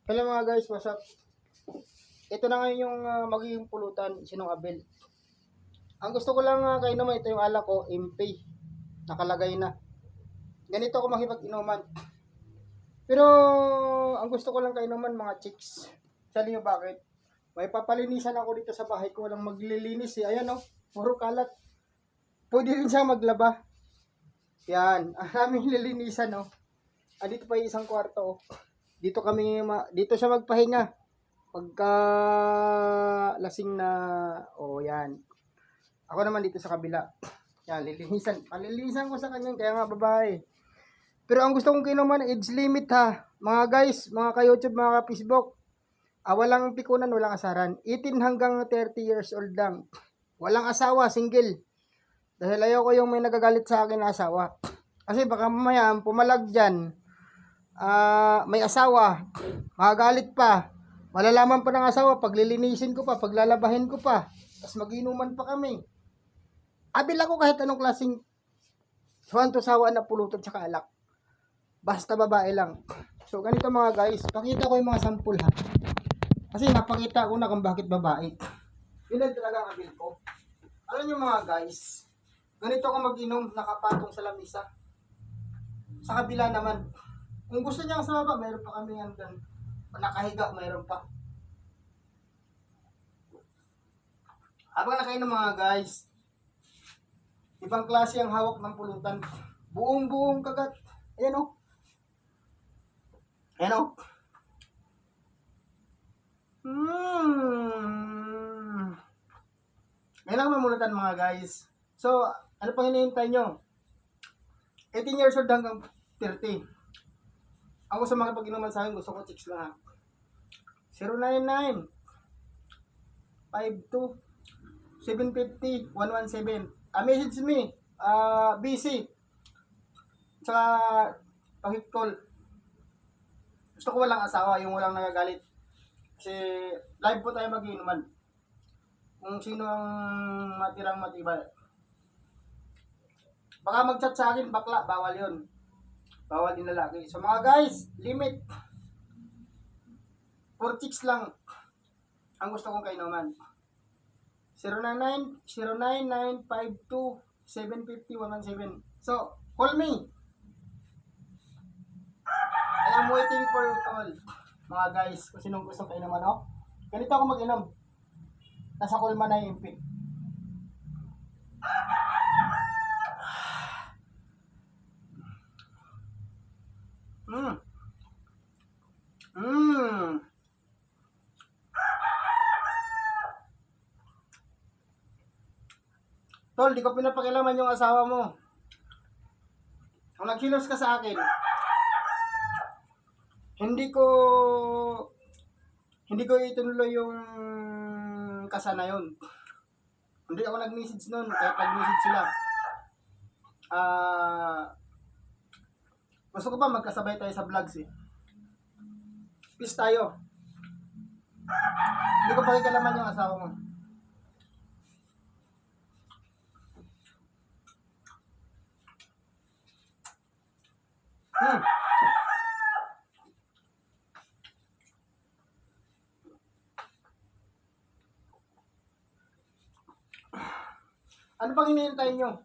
Hello mga guys, what's up? Ito na ngayon yung magiging pulutan, sinong Abel. Ang gusto ko lang kainuman, ito yung alak ko, MP. Nakalagay na. Ganito ako makipag-inuman. Pero ang gusto ko lang kainuman mga chicks. Sabi nyo bakit? May papalinisan ako dito sa bahay ko, walang maglilinis eh. Ayan oh, puro kalat. Pwede rin siya maglaba. Yan, ang aming lilinisan oh. Dito pa yung isang kwarto oh. Dito siya magpahinga. Pagka lasing na, yan. Ako naman dito sa kabila. Yan, palilinisan ko sa kanya, kaya nga babae. Pero ang gusto kong kinuman, age limit ha. Mga guys, mga ka-YouTube, mga ka-Facebook. Walang pikunan, walang asaran. 18 hanggang 30 years old lang. Walang asawa, single. Dahil ayaw ko yung may nagagalit sa akin na asawa. Kasi baka mamaya, pumalag dyan. May asawa. Makagalit pa. Malalaman pa ng asawa, paglilinisin ko pa, paglalabahin ko pa. Tapos mag-inuman pa kami. Abil ako kahit anong klaseng suwanto sawa na pulutan sa alak. Basta babae lang. So ganito mga guys, pakita ko yung mga sample ha. Kasi napakita ko na kung bakit babae. Yun lang talaga ang abil ko. Alam nyo mga guys, ganito ako mag-inom, nakapatong sa lamisa. Sa kabila naman. Kung gusto niya sa baba, mayroon pa kami hanggang nakahiga, mayroon pa. Habang nakain ng mga guys, ibang klase ang hawak ng pulutan. Buong kagat. Ayan o. Ayan o. Ngayon lang mamulutan mga guys. So, ano pang hinihintay nyo? 18 years old hanggang 30. Ako sa mga pag-inuman sa akin, gusto ko chicks lang ha. 099 52 750 117. Message me. BC. Tsaka pahit call. Gusto ko walang asawa, yung walang nagagalit. Kasi live po tayo mag-inuman. Kung sino ang matirang matibay. Baka mag-chat sa akin, bakla, bawal yun. Bawal din lalaki. So mga guys, limit. 4 chicks lang ang gusto kong kainuman. 099-09952-750-117. So, call me. I am waiting for your call. Mga guys, kung sinong gusto kainuman, oh. Ganito ako mag-inom. Nasa call man na yung MP. Tol, di ko pinapakilaman yung asawa mo. Kung nagkilos ka sa akin, hindi ko ituloy yung kasana yun. Hindi ako nag-message nun, kahit nag-message sila. Gusto ko pa magkasabay tayo sa vlogs eh. Peace tayo. Hindi ko pakikilaman yung asawa mo. Ano pang hinihintay nyo?